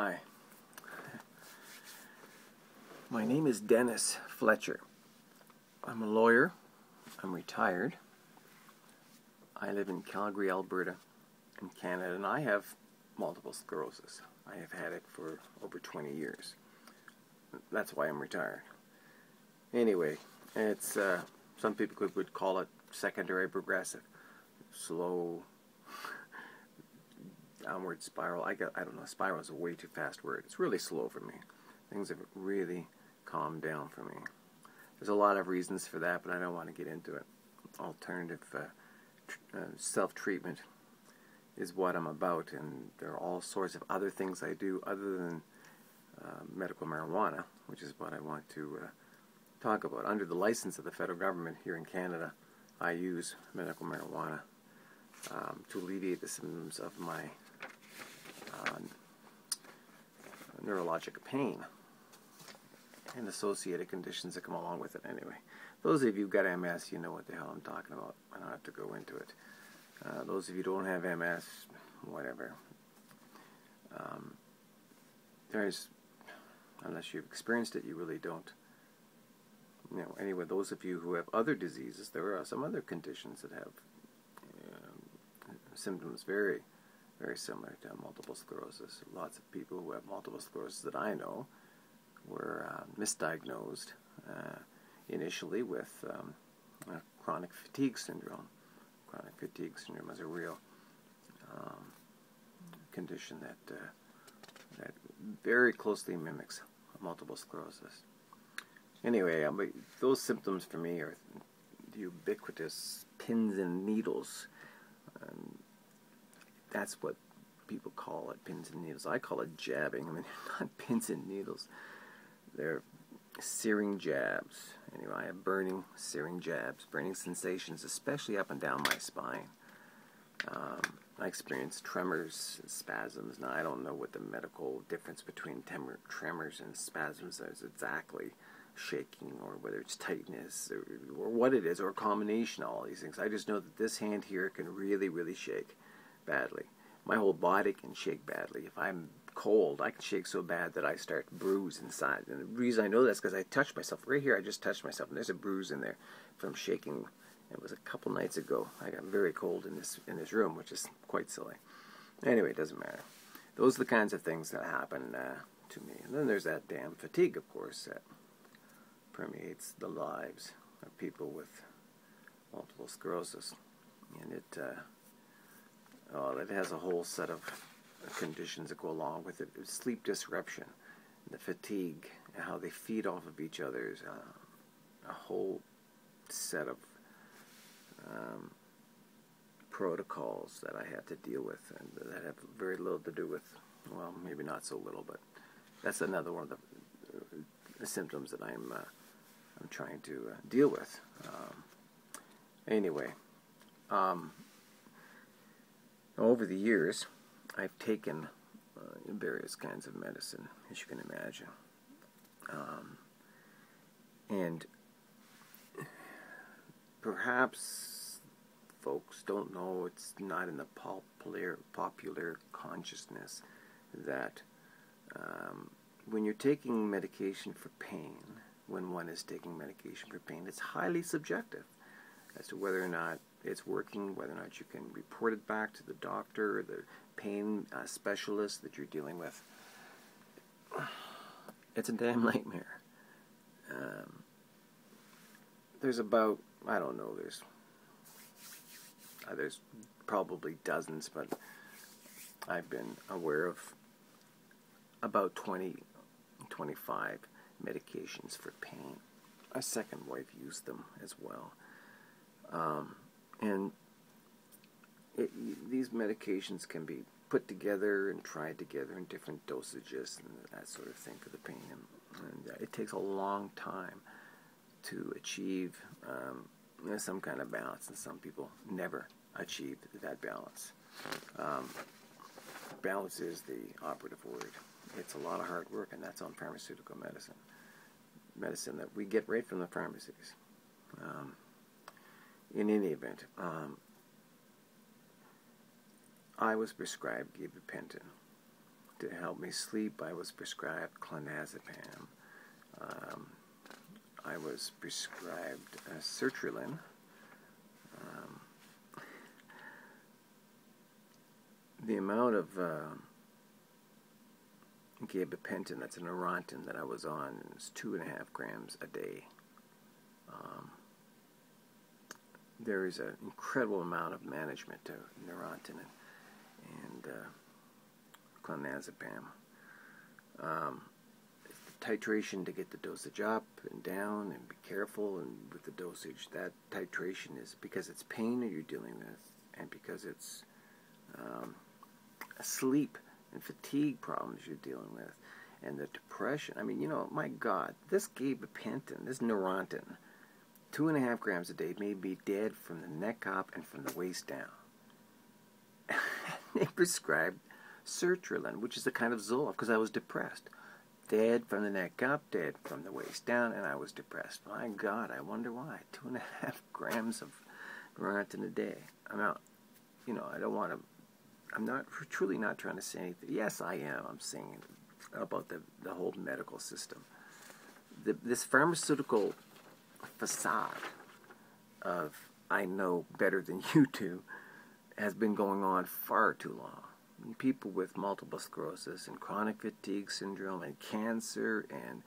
Hi. My name is Dennis Fletcher. I'm a lawyer. I'm retired. I live in Calgary, Alberta, in Canada, and I have multiple sclerosis. I have had it for over 20 years. That's why I'm retired. Anyway, it's some people would call it secondary progressive, slow downward spiral. I don't know. Spiral is a way too fast word. It's really slow for me. Things have really calmed down for me. There's a lot of reasons for that, but I don't want to get into it. Alternative self-treatment is what I'm about, and there are all sorts of other things I do other than medical marijuana, which is what I want to talk about. Under the license of the federal government here in Canada, I use medical marijuana to alleviate the symptoms of my neurologic pain and associated conditions that come along with it. Anyway, those of you who've got MS, you know what the hell I'm talking about. I don't have to go into it. Those of you who don't have MS, whatever. Unless you've experienced it, you really don't. Anyway, those of you who have other diseases, there are some other conditions that have symptoms very, very similar to multiple sclerosis. Lots of people who have multiple sclerosis that I know were misdiagnosed initially with chronic fatigue syndrome. Chronic fatigue syndrome is a real condition that very closely mimics multiple sclerosis. Anyway, those symptoms for me are the ubiquitous pins and needles. That's what people call it, pins and needles. I call it jabbing. I mean, they're not pins and needles. They're searing jabs. Anyway, I have burning, searing jabs, burning sensations, especially up and down my spine. I experience tremors and spasms. Now, I don't know what the medical difference between tremors and spasms is exactly, shaking, or whether it's tightness, or what it is, or a combination of all these things. I just know that this hand here can really, really shake badly. My whole body can shake badly. If I'm cold, I can shake so bad that I start to bruise inside. And the reason I know that's because I touched myself. Right here, I just touched myself, and there's a bruise in there from shaking. It was a couple nights ago. I got very cold in this room, which is quite silly. Anyway, it doesn't matter. Those are the kinds of things that happen to me. And then there's that damn fatigue, of course, that permeates the lives of people with multiple sclerosis. And it has a whole set of conditions that go along with it. Sleep disruption, the fatigue, how they feed off of each other, a whole set of protocols that I had to deal with, and that have very little to do with, well, maybe not so little, but that's another one of the symptoms that I'm trying to deal with. Anyway, over the years, I've taken various kinds of medicine, as you can imagine. And perhaps folks don't know, it's not in the popular consciousness that when you're taking medication for pain, when one is taking medication for pain, it's highly subjective as to whether or not it's working, whether or not you can report it back to the doctor or the pain specialist that you're dealing with. It's a damn nightmare. There's about, I don't know, there's probably dozens, but I've been aware of about 20, 25 medications for pain. My second wife used them as well. And these medications can be put together and tried together in different dosages and that sort of thing for the pain. And it takes a long time to achieve some kind of balance, and some people never achieve that balance. Balance is the operative word. It's a lot of hard work, and that's on pharmaceutical medicine that we get right from the pharmacies. In any event, I was prescribed gabapentin to help me sleep, I was prescribed clonazepam. I was prescribed sertraline. The amount of gabapentin, that's a Neurontin, that I was on is 2.5 grams a day. There is an incredible amount of management to Neurontin and clonazepam. Titration to get the dosage up and down, and be careful and with the dosage. That titration is because it's pain that you're dealing with, and because it's sleep and fatigue problems you're dealing with, and the depression. I mean, you know, my God, this gabapentin, this Neurontin, 2.5 grams a day made me dead from the neck up and from the waist down. They prescribed sertraline, which is a kind of Zoloft, because I was depressed. Dead from the neck up, dead from the waist down, and I was depressed. My God, I wonder why. 2.5 grams of Neurontin a day. I'm not, you know, I don't want to, I'm not, truly not trying to say anything. Yes, I am. I'm saying about the whole medical system. This pharmaceutical facade of I know better than you do has been going on far too long. People with multiple sclerosis and chronic fatigue syndrome and cancer and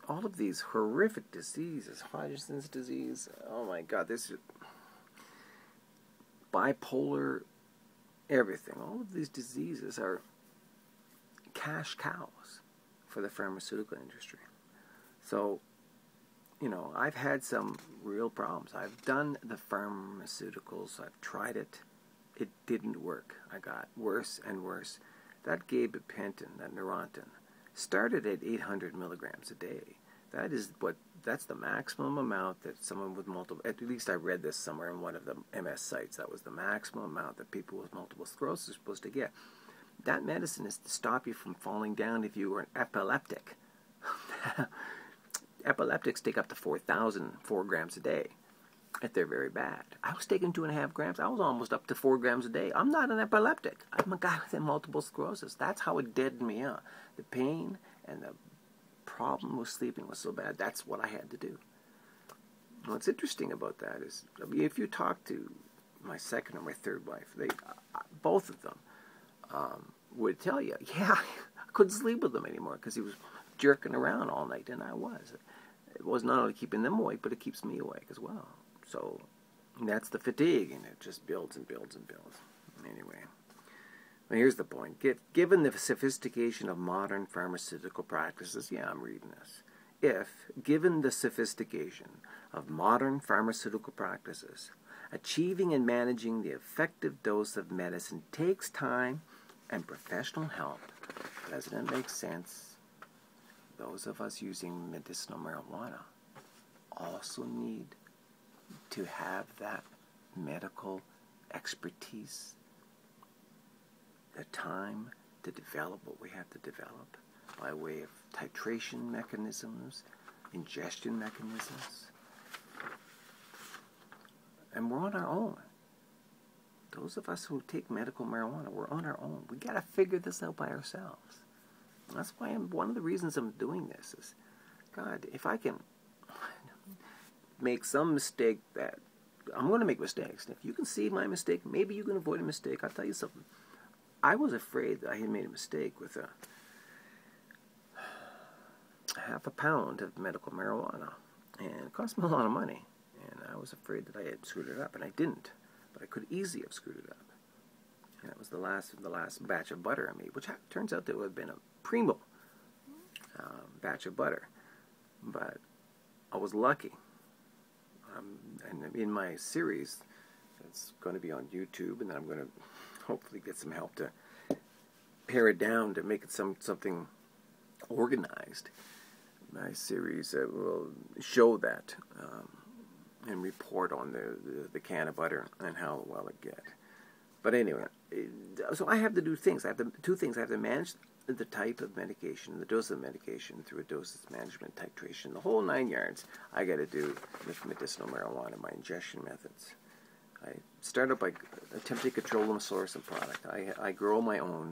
all of these horrific diseases, Hodgkin's disease, oh my God, this is bipolar, everything. All of these diseases are cash cows for the pharmaceutical industry. So, you know, I've had some real problems. I've done the pharmaceuticals. I've tried it. It didn't work. I got worse and worse. That gabapentin, that Neurontin, started at 800 milligrams a day. That's the maximum amount that someone with multiple, at least I read this somewhere in one of the MS sites, that was the maximum amount that people with multiple sclerosis are supposed to get. That medicine is to stop you from falling down if you were an epileptic. Epileptics take up to 4 grams a day if they're very bad. I was taking 2.5 grams. I was almost up to 4 grams a day. I'm not an epileptic. I'm a guy with multiple sclerosis. That's how it deadened me up. The pain and the problem with sleeping was so bad. That's what I had to do. What's interesting about that is, I mean, if you talk to my second or my third wife, both of them would tell you, yeah, I couldn't sleep with him anymore because he was jerking around all night, and I was. It was not only keeping them awake, but it keeps me awake as well. So that's the fatigue, and it just builds and builds and builds. Anyway, well, here's the point. Given the sophistication of modern pharmaceutical practices, yeah, I'm reading this. Given the sophistication of modern pharmaceutical practices, achieving and managing the effective dose of medicine takes time and professional help, doesn't it make sense? Those of us using medicinal marijuana also need to have that medical expertise, the time to develop what we have to develop by way of titration mechanisms, ingestion mechanisms. And we're on our own. Those of us who take medical marijuana, we're on our own. We got to figure this out by ourselves. That's why one of the reasons I'm doing this is, God, if I can make some mistake that, I'm going to make mistakes. And if you can see my mistake, maybe you can avoid a mistake. I'll tell you something. I was afraid that I had made a mistake with a half a pound of medical marijuana. And it cost me a lot of money. And I was afraid that I had screwed it up. And I didn't. But I could easily have screwed it up. And it was the last batch of butter I made, which turns out to have been a primo batch of butter. But I was lucky. And in my series, it's going to be on YouTube, and then I'm going to hopefully get some help to pare it down to make it something organized. My series will show that and report on the can of butter and how well it gets. But anyway, so I have to do things. Two things. I have to manage the type of medication, the dose of medication through a dosage management titration, the whole 9 yards I got to do with medicinal marijuana, my ingestion methods. I start out by attempting to control the source of product. I grow my own